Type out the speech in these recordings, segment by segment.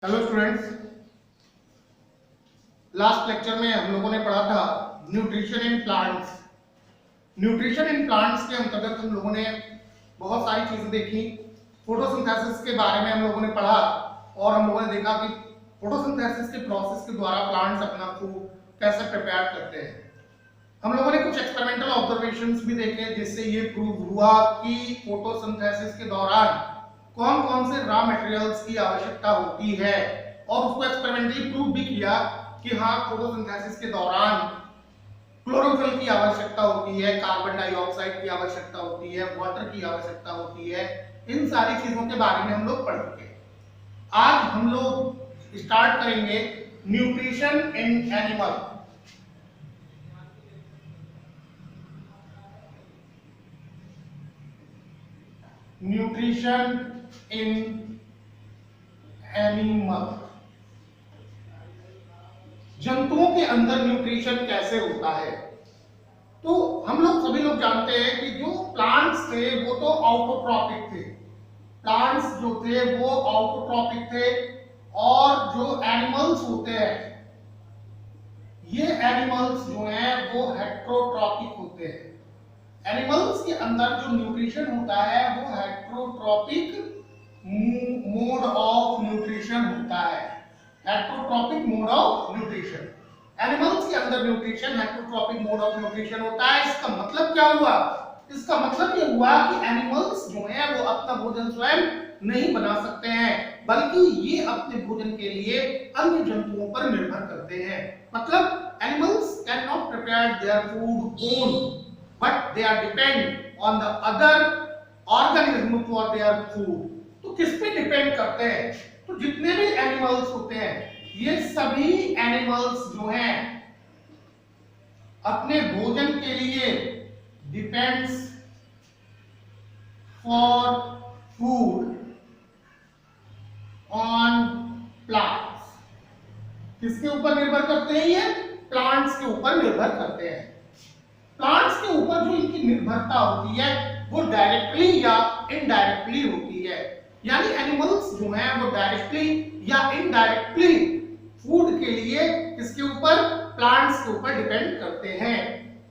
Hello students, last lecture में हम लोगों ने पढ़ा था nutrition in plants. Nutrition in plants के अंतर्गत हम लोगों ने बहुत सारी चीजें देखी। फोटोसिंथेसिस के बारे में हम लोगों ने पढ़ा और हम लोगों ने देखा कि फोटोसिंथेसिस के प्रोसेस के द्वारा प्लांट्स अपना फूड कैसे प्रिपेयर करते हैं। हम लोगों ने कुछ एक्सपेरिमेंटल ऑब्जर्वेशंस भी देखे जिससे ये प्रूव हुआ कि फोटोसिंथेसिस के दौरान कौन कौन से रॉ मटेरियल्स की आवश्यकता होती है और उसको एक्सपेरिमेंटली प्रूव भी किया कि हाँ, फोटोसिंथेसिस के दौरान क्लोरोफिल की आवश्यकता होती है, कार्बन डाइऑक्साइड की आवश्यकता होती है, वाटर की आवश्यकता होती है। इन सारी चीजों के बारे में हम लोग पढ़ चुके हैं। आज हम लोग स्टार्ट करेंगे nutrition in animal. Nutrition in animal, जंतुओं के अंदर न्यूट्रिशन कैसे होता है। तो हम लोग सभी लोग जानते हैं कि जो प्लांट्स थे वो तो ऑटोट्रॉपिक थे। प्लांट्स जो थे वो ऑटोट्रॉपिक थे और जो एनिमल्स होते हैं, ये एनिमल्स जो हैं वो हेट्रोट्रॉपिक होते हैं। एनिमल्स के अंदर जो न्यूट्रिशन होता है वो हेट्रोट्रॉपिक मोड ऑफ न्यूट्रिशन होता है। Heterotrophic mode of nutrition, animals के अंदर nutrition heterotrophic mode of nutrition होता है। इसका मतलब क्या हुआ? इसका मतलब ये हुआ कि एनिमल्स जो हैं वो अपना भोजन स्वयं नहीं बना सकते हैं, बल्कि ये अपने भोजन के लिए अन्य जंतुओं पर निर्भर करते हैं। मतलब animals can not prepare their food own, but they are depend on the other organism for their food. तो किस पे डिपेंड करते हैं? तो जितने भी एनिमल्स होते हैं, ये सभी एनिमल्स जो हैं अपने भोजन के लिए depends for food on plants. किसके ऊपर निर्भर करते हैं? ये प्लांट्स के ऊपर निर्भर करते हैं। प्लांट्स के ऊपर जो इनकी निर्भरता होती है वो डायरेक्टली या इनडायरेक्टली होती है। यानी एनिमल्स जो हैं वो डायरेक्टली या इनडायरेक्टली फूड के लिए किसके ऊपर? प्लांट्स के ऊपर डिपेंड करते हैं।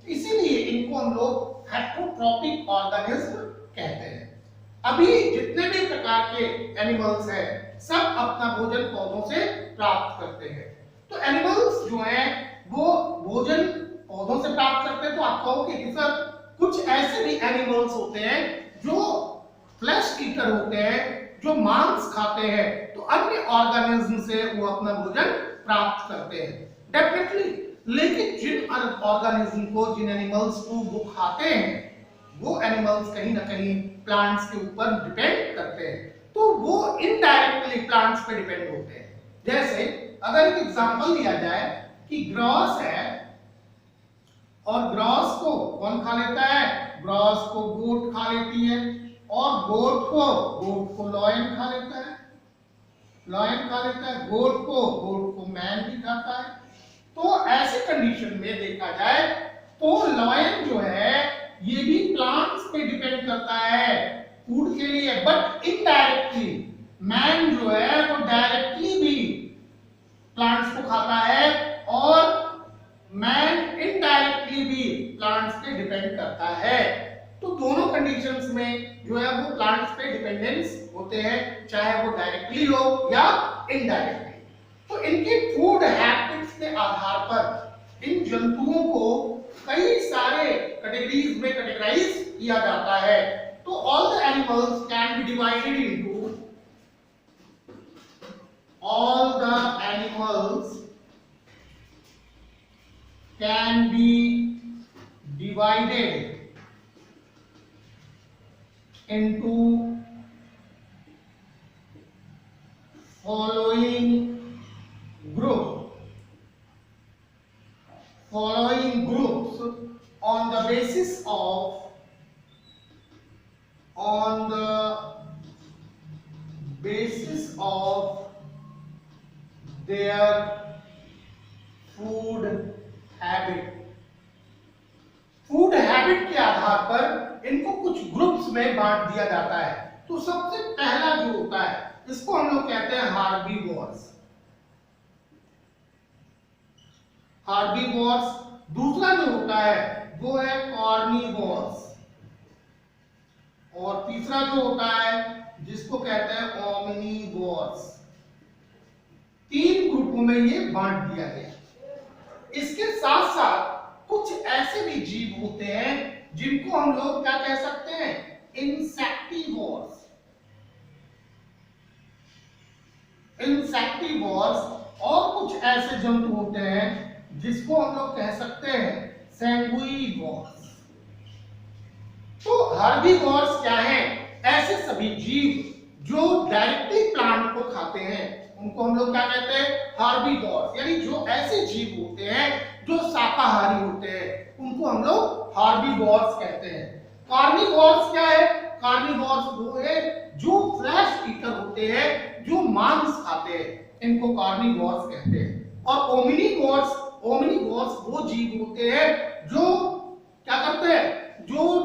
इसीलिए इनको हम लोग हेट्रोट्रॉपिक ऑर्गेनिज्म कहते हैं। अभी जितने भी प्रकार के एनिमल्स हैं सब अपना भोजन पौधों से प्राप्त करते हैं। तो एनिमल्स जो हैं वो भोजन पौधों से प्राप्त करते हैं। तो आप कहोगे कि सर कुछ ऐसे भी एनिमल्स होते हैं जो फ्लैश ईटर होते हैं, जो मांस खाते हैं, तो अन्य ऑर्गेनिज्म से वो अपना भोजन प्राप्त करते हैं डेफिनेटली। लेकिन जिन ऑर्गेनिज्म को, जिन एनिमल्स को वो खाते हैं, वो एनिमल्स कहीं ना कहीं प्लांट्स के ऊपर डिपेंड करते हैं, तो वो इनडायरेक्टली प्लांट्स पे डिपेंड होते हैं। जैसे अगर एक एग्जांपल दिया जाए कि ग्रॉस है और ग्रॉस को कौन खा लेता है? ग्रॉस को गोट खा लेती है और गोट को लॉयन खा लेता है, लॉयन खा लेता है, गोट को मैन भी खाता है। तो ऐसी कंडीशन में देखा जाए तो लॉयन जो है ये भी प्लांट्स पे डिपेंड करता है फूड के लिए, बट इनडायरेक्टली। मैन जो है वो डायरेक्टली भी प्लांट्स को खाता है और मैन इनडायरेक्टली भी प्लांट्स पे डिपेंड करता है। तो दोनों कंडीशंस में जो है वो प्लांट्स पे डिपेंडेंस होते हैं, चाहे वो डायरेक्टली हो या इनडायरेक्टली। तो इनके फूड हैबिट्स के आधार पर इन जंतुओं को कई सारे कैटेगरीज में कैटेगराइज किया जाता है। तो all the animals can be divided into, all the animals can be divided into following groups on the basis of their food habit. Food habit के आधार पर इनको कुछ ग्रुप्स में बांट दिया जाता है। तो सबसे पहला जो होता है इसको हम लोग कहते हैं हार्बीवोर्स। हार्बीवोर्स। दूसरा जो होता है वो है कार्निवोर्स, और तीसरा जो होता है जिसको कहते हैं ओमनिवोर्स। 3 ग्रुपों में ये बांट दिया गया। इसके साथ साथ कुछ ऐसे भी जीव होते हैं जिनको हम लोग क्या कह सकते हैं, इंसेक्टिवोर्स। इंसेक्टिवोर्स। और कुछ ऐसे जंतु होते हैं जिसको हम लोग कह सकते हैं सैंगुइवोर्स। तो हर्बीवोर्स क्या है, ऐसे सभी जीव जो डायरेक्टली प्लांट को खाते हैं उनको हम लोग क्या कहते हैं, हर्बीवोर्स। यानी जो ऐसे जीव होते हैं जो शाकाहारी होते हैं उनको हम लोग हर्बीवोर्स कहते हैं। कार्निवोर्स क्या है, कार्निवोर्स वो है जो फ्लैश ईटर होते हैं, जो मांस खाते हैं, इनको कार्निवोर्स कहते हैं। और ओमनिवोर्स, ओमनिवोर्स वो जीव होते हैं जो क्या करते हैं, जो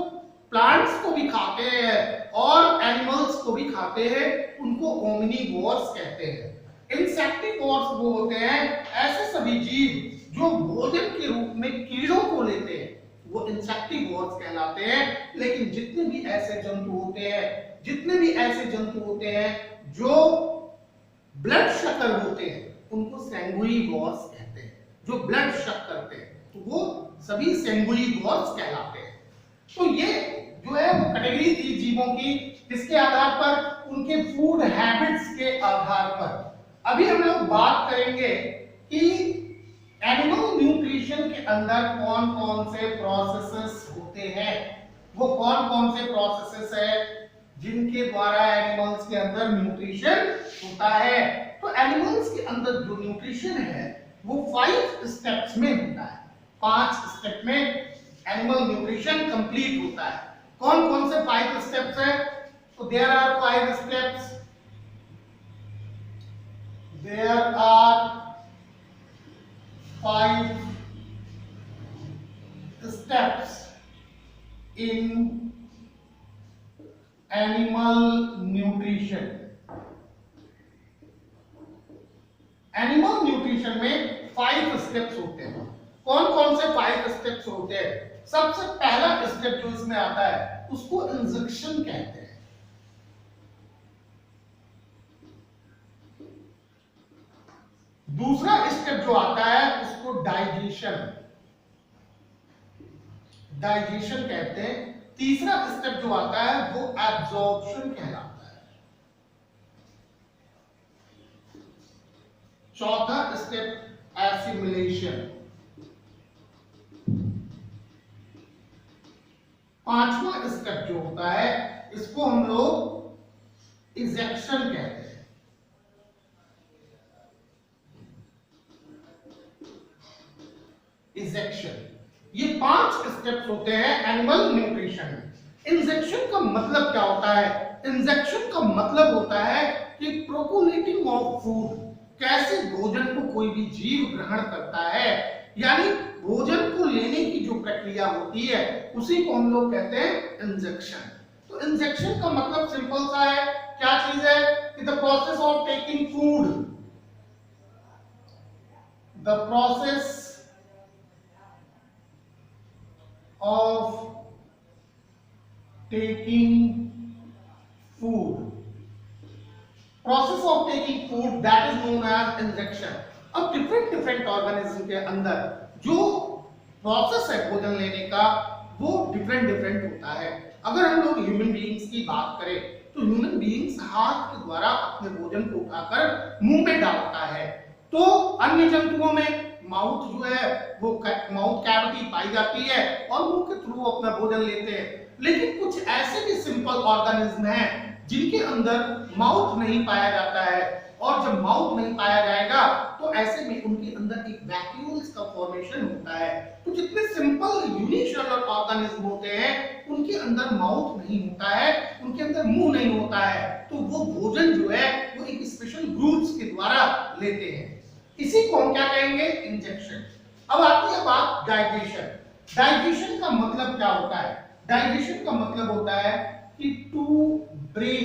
प्लांट्स को भी खाते हैं और एनिमल्स को भी खाते हैं, उनको ओमनिवोर्स कहते हैं। इंसेक्टिवोर्स वो होते हैं ऐसे सभी जीव जो भोजन के रूप में कीड़ों को लेते हैं, वो इंसेक्टिवोर्स कहलाते हैं। लेकिन जितने भी ऐसे जंतु होते हैं, जितने भी ऐसे जंतु होते हैं जो ब्लड शकर होते हैं, उनको सैंगुइवोर्स कहते हैं। जो ब्लड शक करते हैं तो वो सभी सैंगुइवोर्स कहलाते हैं। तो ये जो है वो कैटेगरी थी जीवों की, किसके आधार पर, उनके फूड हैबिट्स के आधार पर। अभी हम लोग बात करेंगे कि एनिमल न्यूट्रिशन के अंदर कौन कौन से प्रोसेसेस होते हैं। वो कौन कौन से प्रोसेसेस है जिनके द्वारा एनिमल्स के अंदर न्यूट्रिशन होता है। तो एनिमल्स के अंदर जो न्यूट्रिशन है वो 5 स्टेप्स में होता है। 5 स्टेप में एनिमल न्यूट्रिशन कंप्लीट होता है। कौन कौन से 5 स्टेप्स है, तो there are 5 steps. There are 5 steps in animal nutrition। Animal nutrition में 5 स्टेप्स होते हैं। कौन कौन से 5 स्टेप्स होते हैं? सबसे पहला स्टेप जो इसमें आता है उसको इंजेक्शन कहते हैं। दूसरा स्टेप जो आता है उसको डाइजेशन, डाइजेशन कहते हैं। तीसरा स्टेप जो आता है वो एब्जॉर्प्शन कहलाता है। चौथा स्टेप एसिमिलेशन। पांचवा स्टेप जो होता है इसको हम लोग इजेक्शन कहते हैं। इजेक्शन। ये 5 स्टेप्स होते हैं एनिमल न्यूट्रिशन में। इंजेक्शन का मतलब क्या होता है? इंजेक्शन का मतलब होता है कि प्रोकोलेटिंग ऑफ फूड, कैसे भोजन को कोई भी जीव ग्रहण करता है, यानी भोजन को लेने की जो प्रक्रिया होती है उसी को हम लोग कहते हैं इंजेक्शन। तो इंजेक्शन का मतलब सिंपल सा है, क्या चीज है कि the process of taking food, the process of taking food, process of taking food, that is known as injection। अब डिफरेंट ऑर्गेनिज्म के अंदर जो प्रोसेस है भोजन लेने का वो डिफरेंट होता है। अगर हम लोग ह्यूमन बीइंग्स की बात करें तो ह्यूमन बीइंग्स हाथ के द्वारा अपने भोजन को उठाकर मुंह में डालता है। तो अन्य जंतुओं में माउथ जो है वो माउथ कैविटी पाई जाती है और मुंह के थ्रू अपना भोजन लेते हैं। लेकिन कुछ ऐसे भी सिंपल ऑर्गेनिज्म हैं जिनके अंदर माउथ नहीं पाया जाता है, और जब माउथ नहीं पाया जाएगा तो ऐसे में उनके अंदर एक वैक्यूल्स का फॉर्मेशन होता है। तो जितने सिंपल यूनिसेलुलर ऑर्गेनिज्म होते हैं उनके अंदर माउथ नहीं होता है, उनके अंदर मुंह नहीं होता है, तो वो भोजन जो है वो एक स्पेशल ग्रुप्स के द्वारा लेते हैं। इसी को हम क्या कहेंगे? इंजेक्शन। अब आती है बात डाइजेशन। डाइजेशन का मतलब क्या होता है? डाइजेशन का मतलब होता है कि to break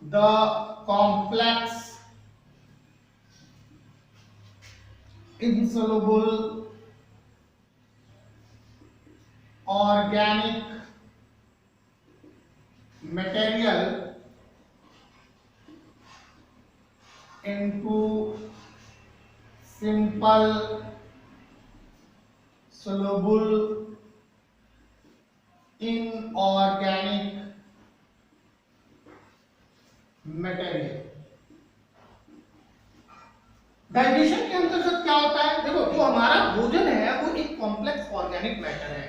the complex insoluble organic material into simple soluble inorganic material। Digestion के अंतर्गत क्या होता है? देखो, जो हमारा भोजन है वो एक कॉम्प्लेक्स ऑर्गेनिक मैटर है।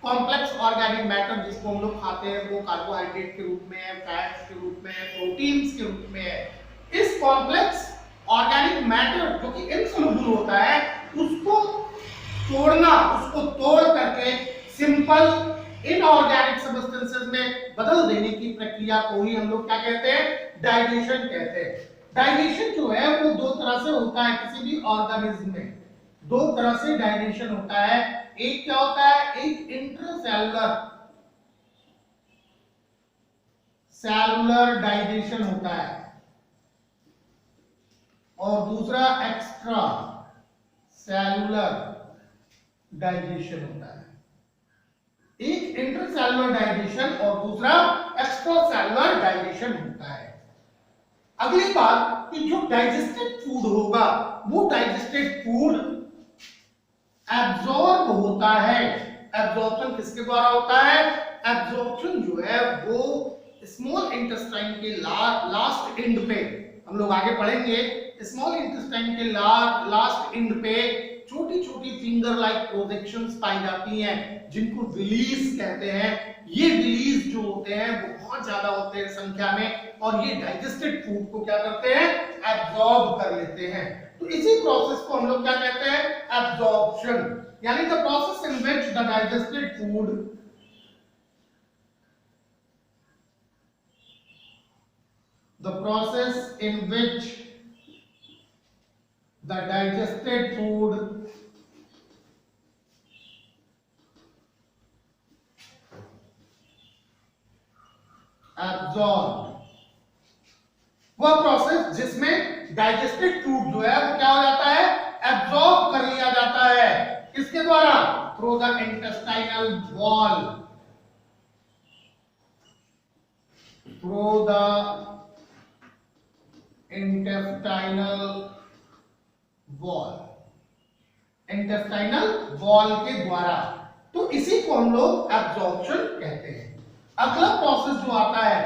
कॉम्प्लेक्स ऑर्गेनिक मैटर जिसको हम लोग खाते हैं वो कार्बोहाइड्रेट के रूप में है, फैट्स के रूप में है, प्रोटीन्स के रूप में है। इस कॉम्प्लेक्स ऑर्गेनिक मैटर जो कि इनसॉल्युबल होता है उसको तोड़ना, उसको तोड़ करके सिंपल इनऑर्गेनिक सब्सटेंसेस में बदल देने की प्रक्रिया को ही हम लोग क्या कहते हैं? डाइजेशन कहते हैं। डाइजेशन जो है वो दो तरह से होता है किसी भी ऑर्गेनिज्म में। दो तरह से डाइजेशन होता है। एक क्या होता है? एक इंट्रासेलुलर सेलुलर डाइजेशन होता है और दूसरा एक्स्ट्रा सेलुलर डाइजेशन होता है। एक इंट्रासेलुलर डाइजेशन और दूसरा एक्स्ट्रा सेलुलर डाइजेशन होता है। अगली बात कि जो डाइजेस्टेड फूड होगा वो डाइजेस्टेड फूड एब्जॉर्ब होता है। एब्जॉर्प्शन किसके द्वारा होता है? एब्जॉर्प्शन जो है वो स्मॉल इंटेस्टाइन के लास्ट एंड पे, हम लोग आगे पढ़ेंगे, स्मॉल इंटेस्टाइन के लास्ट एंड पे छोटी छोटी फिंगर लाइक प्रोजेक्शंस पाई जाती हैं जिनको विलीज कहते हैं। ये विलीज जो होते हैं वो बहुत ज्यादा होते हैं संख्या में और ये डाइजेस्टेड फूड को क्या करते हैं? एब्जॉर्ब कर लेते हैं। तो इसी प्रोसेस को हम लोग क्या कहते हैं? एब्जॉर्प्शन, यानी the process in which the digested food the process in which the digested food absorbed, वह प्रोसेस जिसमें डाइजेस्टेड फूड जो है वो क्या हो जाता है? एब्जॉर्ब कर लिया जाता है। किसके द्वारा? Through the intestinal wall, through the intestinal wall, intestinal wall के द्वारा। तो इसी को हम लोग एब्जॉर्प्शन कहते हैं। अगला प्रोसेस जो आता है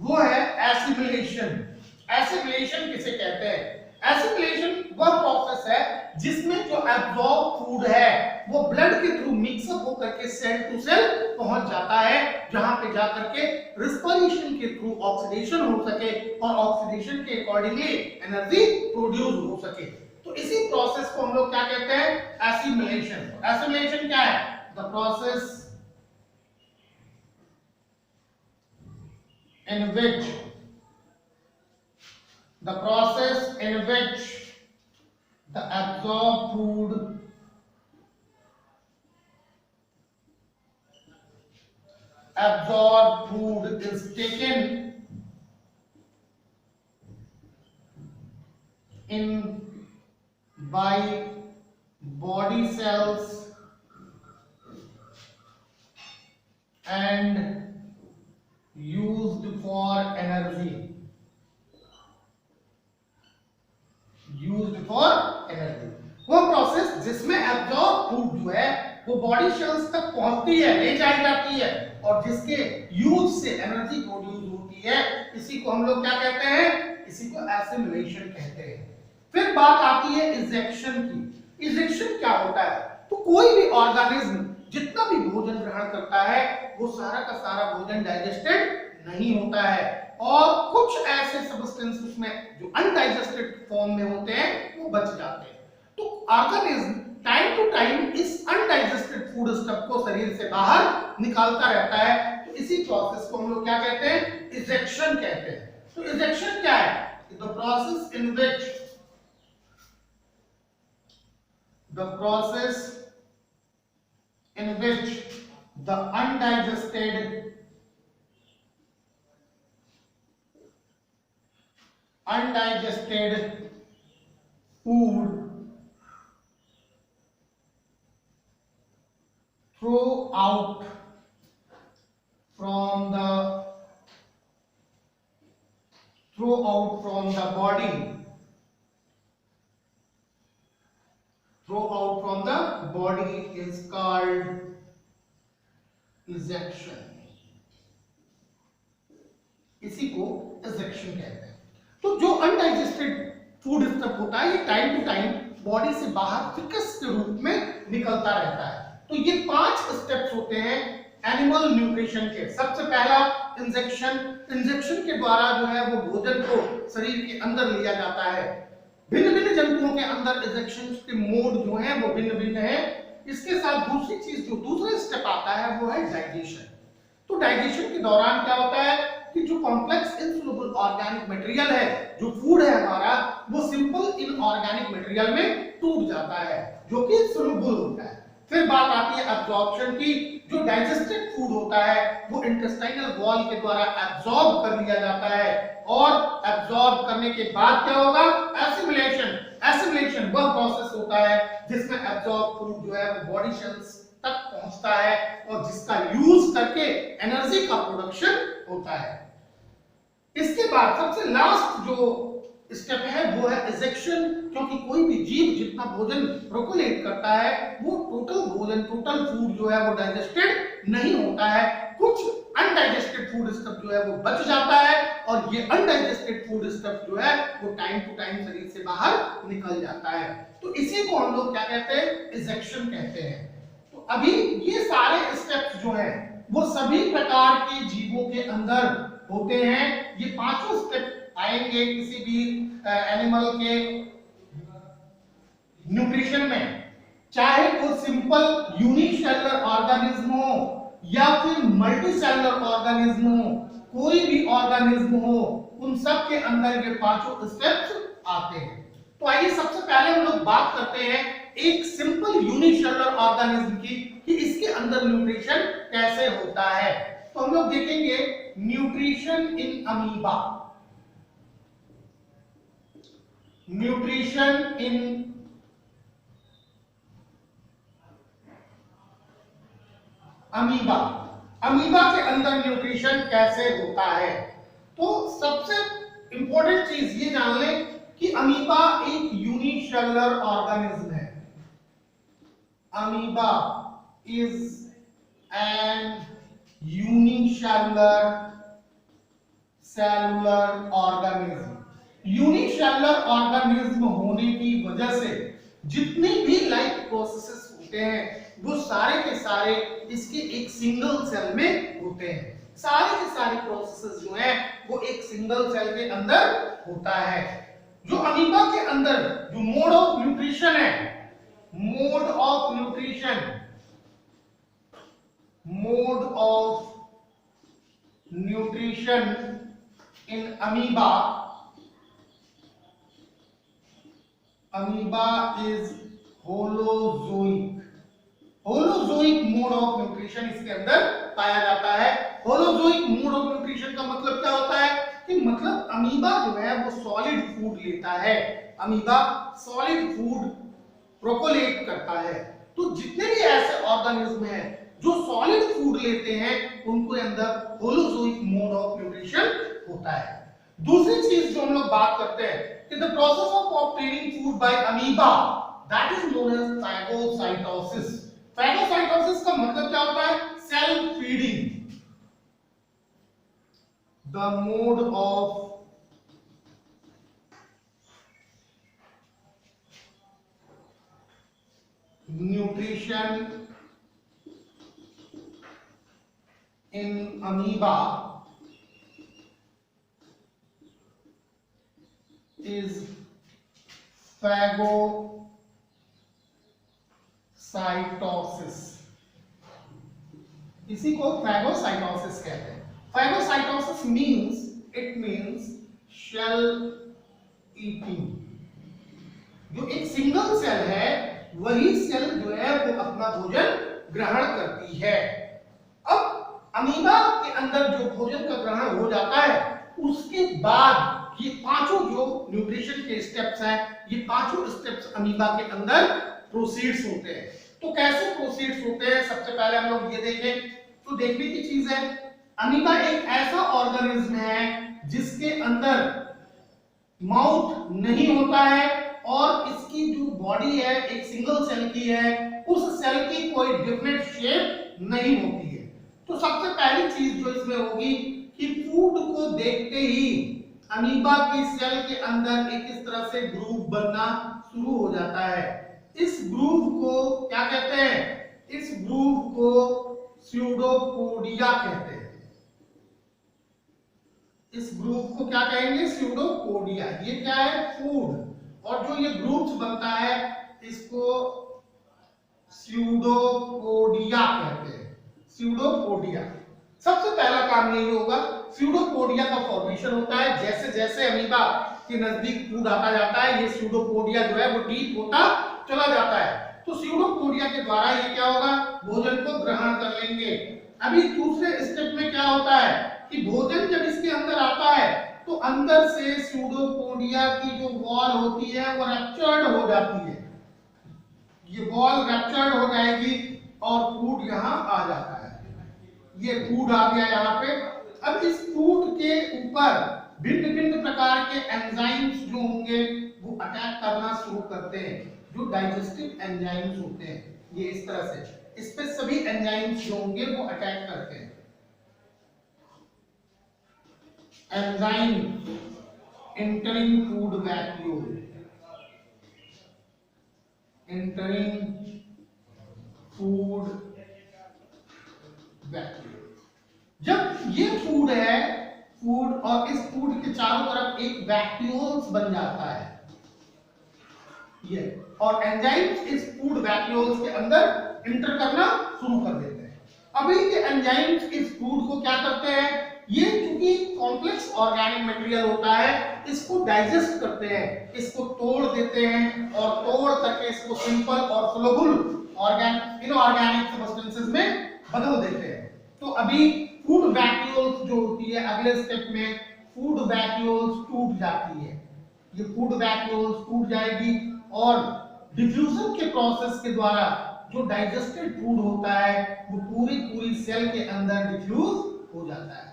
वो है एसिमिलेशन। एसिमिलेशन किसे कहते हैं? एसिमिलेशन वह प्रोसेस है जिसमें जो एब्जॉर्ब फूड है वो ब्लड के थ्रू मिक्सअप होकर के सेल टू सेल पहुंच जाता है, जहां पे जाकर के रिस्पिरेशन के थ्रू ऑक्सीडेशन हो सके और ऑक्सीडेशन के अकॉर्डिंगली एनर्जी प्रोड्यूस हो सके। तो इसी प्रोसेस को हम लोग क्या कहते हैं? एसिमिलेशन। एसिमिलेशन क्या है? The process in which the absorbed food is taken in by body cells and used for energy, used for energy। वो प्रोसेस जिसमें एब्जॉर्ब फूड जो है वो बॉडी सेल्स तक पहुंचती है, ले जाई जाती है और जिसके यूज से एनर्जी प्रोड्यूस होती है, इसी को हम लोग क्या कहते हैं? इसी को एसिमिलेशन कहते हैं। फिर बात आती है इजेक्शन की। इजेक्शन क्या होता है? तो कोई भी ऑर्गेनिज्म जितना भी भोजन ग्रहण करता है वो सारा का सारा भोजन डाइजेस्टेड नहीं होता है और कुछ ऐसे सब्सटेंसेस में जो अनडाइजेस्टेड फॉर्म में होते हैं वो बच जाते हैं। तो ऑर्गेनिज्म टाइम टू टाइम इस अनडाइजेस्टेड फूड स्टफ को शरीर से बाहर निकालता रहता है। तो इसी प्रोसेस को हम लोग क्या कहते हैं? इजेक्शन कहते हैं। तो इजेक्शन क्या है? The process in which the process in which the undigested food throw out from the body is called ejection. इसी को ejection कहते हैं। तो जो अनडाइजेस्टेड फूड स्टफ होता है ये टाइम टू टाइम बॉडी से बाहर फिकस के रूप में निकलता रहता है। तो ये 5 स्टेप्स होते हैं एनिमल न्यूट्रिशन के। सबसे पहला इंजेक्शन के द्वारा जो है वो भोजन को शरीर के अंदर लिया जाता है। भिन्न भिन्न जंतुओं के अंदर इंजेक्शन के मोड जो है वो भिन्न भिन्न है। इसके साथ दूसरी चीज जो दूसरा स्टेप आता है वो है डाइजेशन। तो डाइजेशन के दौरान क्या होता है कि जो कॉम्प्लेक्स इनसोल्युबल ऑर्गेनिक मटेरियल है, जो फूड है हमारा, वो सिंपल इनऑर्गेनिक मटेरियल में टूट जाता है जो कि सोल्युबल होता है। फिर बात आती है एब्जॉर्प्शन की। जो डाइजेस्टेड फूड होता है वो इंटेस्टाइनल वॉल के द्वारा एब्जॉर्ब कर लिया जाता है और एब्जॉर्ब करने के बाद क्या होगा, एसिमिलेशन वह प्रोसेस होता है जिसमें एब्जॉर्ब फूड जो है वो बॉडी सेल्स तक पहुंचता है और जिसका यूज करके एनर्जी का प्रोडक्शन होता है। इसके बाद सबसे लास्ट जो स्टेप है वो है इजेक्शन। क्योंकि कोई भी जीव जितना भोजन प्रोकोलेट करता है वो टोटल फूड जो है वो डाइजेस्टेड नहीं होता है। कुछ अनडाइजेस्टेड फूड स्टफ जो है वो बच जाता है और ये अनडाइजेस्टेड फूड स्टफ जो है वो टाइम टू टाइम शरीर से बाहर निकल जाता है। तो इसी को हम लोग क्या कहते हैं, इजेक्शन कहते हैं। तो अभी ये सारे स्टेप्स जो हैं वो सभी प्रकार के जीवों के अंदर होते हैं। ये पांचों स्टेप आएंगे किसी भी एनिमल के न्यूट्रिशन में, चाहे वो सिंपल यूनिसेलुलर ऑर्गेनिज्म हो या फिर मल्टीसेलुलर ऑर्गेनिज्म हो, कोई भी ऑर्गेनिज्म हो, उन सब के अंदर ये पांचों स्टेप्स आते हैं। तो आइए सबसे पहले हम लोग बात करते हैं एक सिंपल यूनिसेलुलर ऑर्गेनिज्म की कि इसके अंदर न्यूट्रिशन कैसे होता है। तो हम लोग देखेंगे nutrition in amoeba. Nutrition in amoeba. Amoeba के अंदर न्यूट्रिशन कैसे होता है। तो सबसे इंपॉर्टेंट चीज ये जान लें कि अमीबा एक यूनिसेलुलर ऑर्गेनिज्म है। Amoeba is an unicellular organism. Unicellular organism होने की वजह से जितने भी लाइफ प्रोसेसेस होते हैं वो सारे के सारे इसके एक सिंगल सेल में होते हैं। सारे के सारे प्रोसेसेस जो हैं वो एक सिंगल सेल के अंदर होता है। जो अमीबा के अंदर जो मोड ऑफ न्यूट्रिशन है, mode of nutrition in amoeba is holozoic. Holozoic mode of nutrition इसके अंदर पाया जाता है। होलोजोइक मोड ऑफ न्यूट्रिशन का मतलब क्या होता है कि मतलब अमीबा जो है वो सॉलिड फूड लेता है। अमीबा सॉलिड फूड प्रोकोलेट करता है। तो जितने भी ऐसे ऑर्गेनिज्म हैं जो सॉलिड फूड लेते हैं उनके अंदर होलोजोइक मोड ऑफ न्यूट्रिशन होता है। दूसरी चीज जो हम लोग बात करते हैं कि the process of obtaining food by amoeba that is known as phagocytosis. Phagocytosis का मतलब क्या होता है, self feeding. The mode of nutrition in amoeba is phagocytosis। इसी को phagocytosis कहते हैं। Phagocytosis means shell eating। जो एक सिंगल सेल है वही सेल जो है वो अपना भोजन ग्रहण करती है। अब अमीबा के अंदर जो भोजन का ग्रहण हो जाता है उसके बाद ये पांचों जो न्यूट्रिशन के स्टेप्स हैं, ये पांचों स्टेप्स अमीबा के अंदर प्रोसीड्स होते हैं। तो कैसे प्रोसीड्स होते हैं, सबसे पहले हम लोग ये देखें। तो देखने की चीज है, अमीबा एक ऐसा ऑर्गेनिज्म है जिसके अंदर माउथ नहीं होता है और इसकी जो बॉडी है एक सिंगल सेल की है, उस सेल की कोई डिफरेंट शेप नहीं होती है। तो सबसे पहली चीज जो इसमें होगी कि फूड को देखते ही अमीबा की सेल के अंदर एक इस तरह से ग्रूव बनना शुरू हो जाता है। इस ग्रूव को क्या कहते हैं? इस ग्रूव को स्यूडोपोडिया कहते हैं। इस ग्रूव को क्या कहेंगे? स्यूडोपोडिया। ये क्या है? फूड। और जो ये ग्रूव्स बनता है इसको स्यूडोपोडिया कहते हैं। स्यूडोपोडिया। सबसे पहला काम यही होगा, स्यूडोपोडिया का फॉर्मेशन होता है। जैसे जैसे अमीबा के नजदीक फूड आता जाता है, ये स्यूडोपोडिया जो है वो डीप होता चला जाता है। तो स्यूडोपोडिया के द्वारा ये क्या होगा? भोजन को ग्रहण कर लेंगे। अभी दूसरे स्टेप में क्या होता है कि भोजन जब इसके अंदर आता है तो अंदर से स्यूडोपोडिया की जो वॉल होती है वो रप्चर्ड हो जाती है। ये वॉल रप्चर्ड हो जाएगी और फूड यहाँ आ जाता है। ये फूड आ गया यहाँ पे। अब इस फूड के ऊपर भिन्न भिन्न प्रकार के एंजाइम्स जो होंगे वो अटैक करना शुरू करते हैं, जो डाइजेस्टिव एंजाइम्स होते हैं। ये इस तरह से इस पे सभी एंजाइम्स जो होंगे वो अटैक करते हैं। Enzyme entering food vacuole, entering food vacuole. जब ये फूड है, फूड और इस फूड के चारों तरफ एक वैक्यूल्स बन जाता है ये, और एंजाइम्स इस फूड वैक्यूल्स के अंदर इंटर करना शुरू कर देते हैं। अभी ये एंजाइम्स इस फूड को क्या करते हैं? ये क्योंकि कॉम्प्लेक्स ऑर्गेनिक मटेरियल होता है, इसको डाइजेस्ट करते हैं, इसको तोड़ देते हैं और तोड़ करके इसको सिंपल और सोलुबल ऑर्गेनिक इनऑर्गेनिक सब्सटेंसेस में बदल देते हैं। तो अभी फूड वैक्यूल्स जो होती है, अगले स्टेप में फूड वैक्यूल्स टूट जाती है। ये फूड वैक्यूल्स टूट जाएगी और डिफ्यूजन के प्रोसेस के द्वारा जो डाइजेस्टेड फूड होता है वो पूरी सेल के अंदर डिफ्यूज हो जाता है।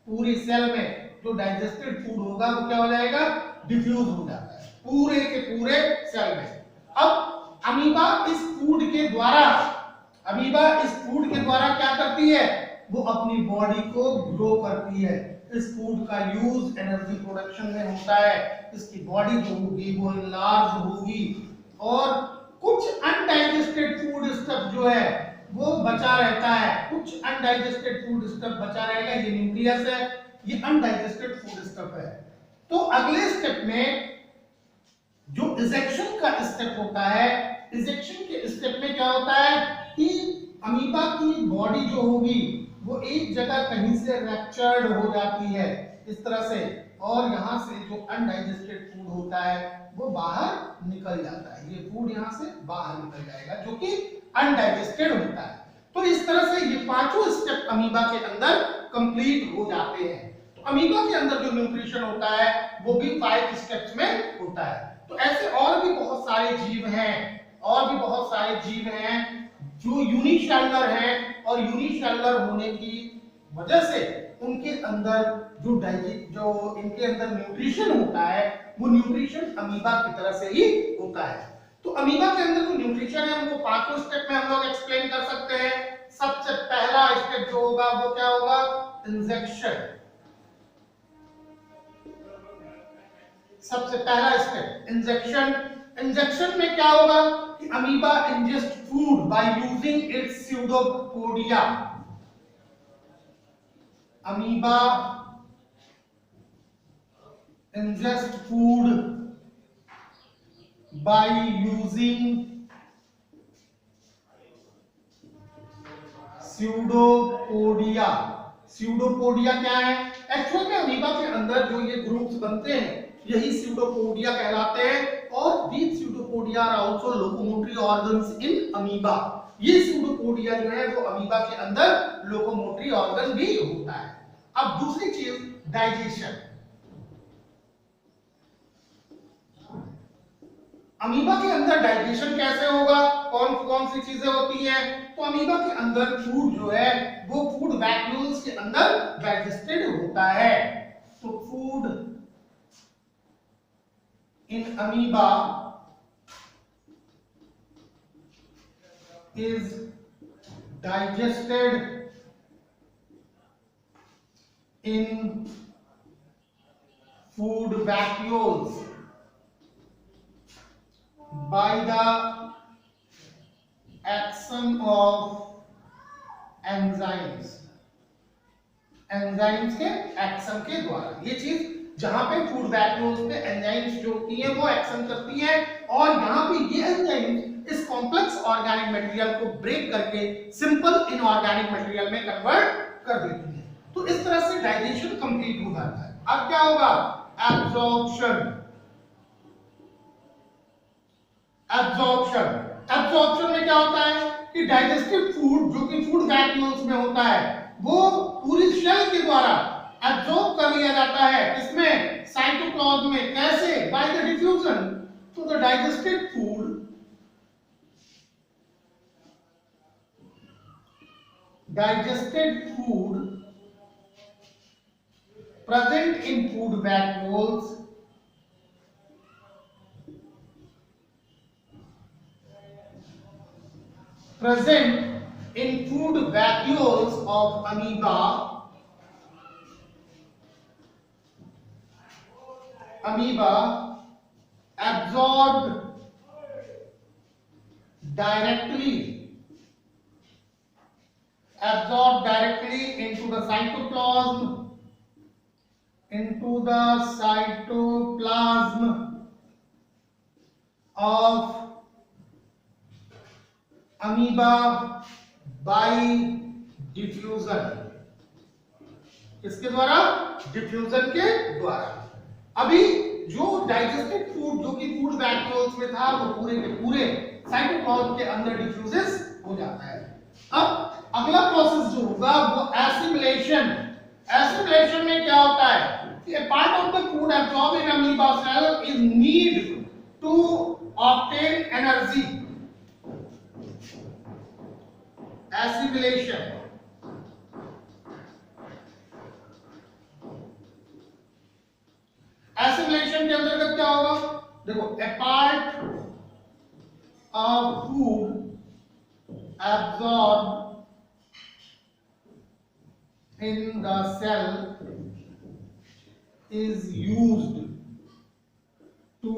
पूरी सेल में जो डाइजेस्टेड फूड होगा वो क्या हो जाएगा? डिफ्यूज हो जाता है पूरे के पूरे सेल में। अब अमीबा इस फूड के द्वारा क्या करती है? वो अपनी बॉडी को ग्रो करती है। इस फूड का यूज एनर्जी प्रोडक्शन में होता है। इसकी बॉडी जो होगी वो इनलार्ज होगी और कुछ अनडाइजेस्टेड फूड स्टफ जो है वो बचा रहता है। कुछ अनडाइजेस्टेड फूड स्टफ बचा रहेगा। ये न्यूक्लियस है, ये अनडाइजेस्टेड फूड स्टफ है। तो अगले स्टेप में जो इजेक्शन का स्टेप होता है, इजेक्शन के स्टेप में क्या होता है कि अमीबा की बॉडी जो होगी वो एक जगह कहीं से रैप्चर्ड हो जाती है इस तरह से, और यहाँ से जो अनडाइजेस्टेड फूड होता है वो बाहर निकल जाता है। ये फूड यहाँ से बाहर निकल जाएगा जो कि अनडाइजेस्टेड होता है। तो इस तरह से ये पांचों स्टेप अमीबा के अंदर कंप्लीट हो जाते हैं। तो अमीबा के अंदर जो न्यूट्रिशन होता है वो भी 5 स्टेप्स में होता है। तो ऐसे और भी बहुत सारे जीव हैं जो यूनिसेलुलर हैं, और यूनिसेलुलर होने की वजह से उनके अंदर जो इनके अंदर न्यूट्रिशन होता है वो न्यूट्रिशन अमीबा की तरह से ही होता है। तो अमीबा के अंदर जो न्यूट्रिशन है उनको पांचों स्टेप में हम लोग एक्सप्लेन कर सकते हैं। सबसे पहला स्टेप जो होगा वो क्या होगा? इंजेक्शन। सबसे पहला स्टेप इंजेक्शन। इंजेक्शन में क्या होगा कि amoeba ingest food by using its pseudopodia. Amoeba ingest food by using pseudopodia। Pseudopodia क्या है? एक्चुअल में अमीबा के अंदर जो ये ग्रुप्स बनते हैं यही स्यूडोपोडिया कहलाते हैं, और these pseudopodia are also locomotory organs in amoeba। ये सूडोपोडिया जो है वो अमीबा के अंदर लोकोमोटरी ऑर्गन भी होता है। अब दूसरी चीज डाइजेशन। अमीबा के अंदर डाइजेशन कैसे होगा, कौन कौन सी चीजें होती हैं? तो अमीबा के अंदर फूड जो है वो फूड वैक्यूल्स के अंदर डाइजेस्टेड होता है। तो food in amoeba is digested in food vacuoles by the action of enzymes। Enzymes के एक्शन के द्वारा ये चीज जहां पे फूड वैक्यूल्स में एंजाइम्स जो होती हैं वो एक्शन करती हैं और यहां पे ये एंजाइम्स इस कॉम्प्लेक्स ऑर्गेनिक मटेरियल को ब्रेक करके सिंपल इनऑर्गेनिक मटेरियल में कन्वर्ट कर देती है। तो इस तरह से डाइजेशन कंप्लीट हो जाता है। अब क्या होगा? एब्जॉर्प्शन। एब्जॉर्प्शन एब्जॉर्प्शन में क्या होता है कि डाइजेस्टिव फूड जो कि फूड वैक्यूल्स में होता है वो पूरी सेल के द्वारा एब्जॉर्ब कर लिया जाता है। किसमें? साइटोप्लाज्म में। कैसे? By the diffusion. तो the digested food present in food vacuoles of amoeba absorbed directly into the cytoplasm of amoeba by diffusion। इसके द्वारा? डिफ्यूजन के द्वारा। अभी जो डाइजेस्टेड फूड जो कि फूड वैक्यूल्स में था वो पूरे के पूरे साइटोप्लाज्म के अंदर डिफ्यूजेस हो जाता है। अब अगला प्रोसेस जो होगा वो एसिमिलेशन। एसिमिलेशन में क्या होता है कि a part of the food absorbed in amoeba cell is need to obtain energy। Assimilation assimilation के अंतर्गत क्या होगा? देखो, a part of food absorbed in the cell is used to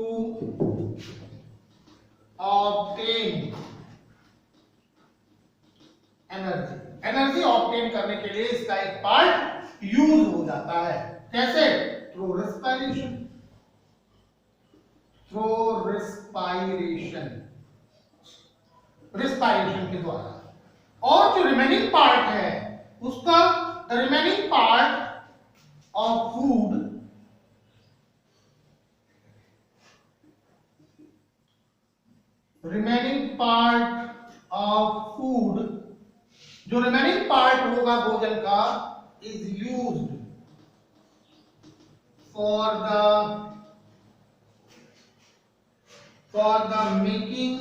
obtain energy obtain करने के लिए इसका एक पार्ट यूज हो जाता है। कैसे? Through respiration. रेस्पिरेशन के द्वारा। और जो रिमेनिंग पार्ट है उसका रिमेनिंग पार्ट ऑफ फूड जो रिमेनिंग पार्ट होगा भोजन का is used for the making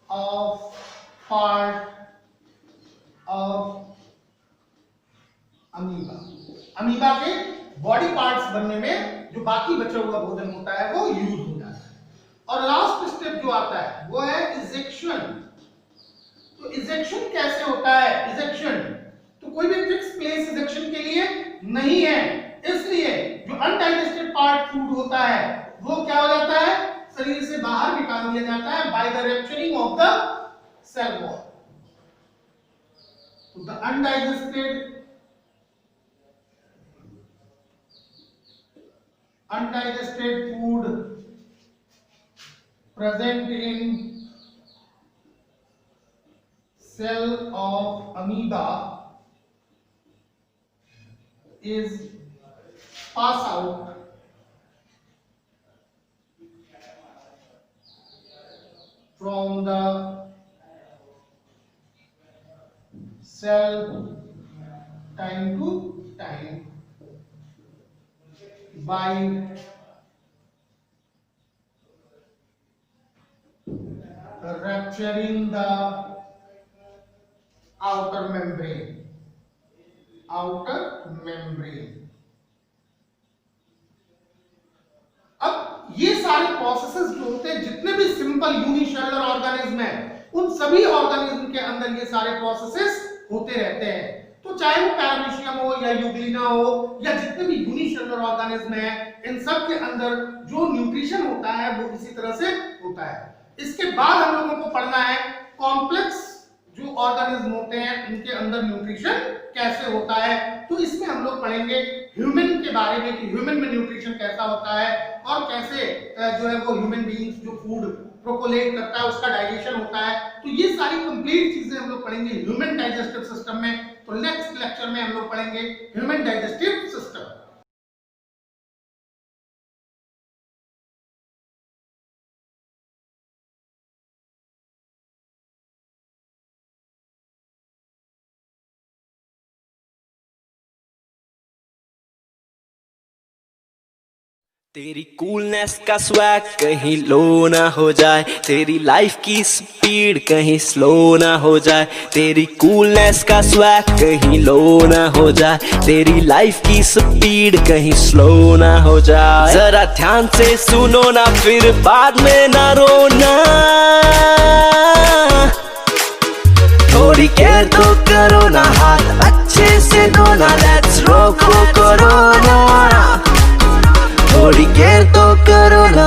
of part of amoeba के बॉडी पार्ट्स बनने में जो बाकी बचा हुआ भोजन होता है वो यूज हो जाता है। और लास्ट स्टेप जो आता है वो है इजेक्शन। तो इजेक्शन कैसे होता है? इजेक्शन तो कोई भी फिक्स प्लेस इजेक्शन के लिए नहीं है, इसलिए जो अनडाइजेस्टेड पार्ट फूड होता है वो क्या हो जाता है? शरीर से बाहर निकाल दिया जाता है by the rupturing of the cell wall. तो the undigested food present in cell of amoeba is pass out from the cell time to time by rupturing the outer membrane. अब ये सारे प्रोसेसेस जो होते हैं, जितने भी सिंपल यूनिसेलुलर ऑर्गेनिज्म है, उन सभी ऑर्गेनिज्म के अंदर ये सारे प्रोसेसेस होते रहते हैं। तो चाहे वो पैरामीशियम हो या यूग्लिना हो या जितने भी यूनिसेलुलर ऑर्गेनिज्म है, इन सब के अंदर जो न्यूट्रिशन होता है वो इसी तरह से होता है। इसके बाद हम लोगों को पढ़ना है कॉम्प्लेक्स जो ऑर्गेनिज्म होते हैं उनके अंदर न्यूट्रिशन कैसे होता है। तो इसमें हम लोग पढ़ेंगे ह्यूमन के बारे में कि ह्यूमन में न्यूट्रिशन कैसा होता है और कैसे जो है वो ह्यूमन बीइंग्स जो फूड प्रोकोलेट करता है उसका डाइजेशन होता है। तो ये सारी कंप्लीट चीजें हम लोग पढ़ेंगे ह्यूमन डाइजेस्टिव सिस्टम में। तो नेक्स्ट लेक्चर में हम लोग पढ़ेंगे ह्यूमन डाइजेस्टिव सिस्टम। तेरी कूलनेस का स्वैग कहीं लो ना हो जाए, तेरी लाइफ की स्पीड कहीं स्लो ना हो जाए। तेरी कूलनेस का स्वैग कहीं लो ना हो जाए, तेरी लाइफ की स्पीड कहीं स्लो ना हो जाए। जरा ध्यान से सुनो ना, फिर बाद में ना रोना। थोड़ी केयर तो करो ना, हाथ अच्छे से धोना। लेट्स रोको कोरोना, थोड़ी केयर तो करो ना।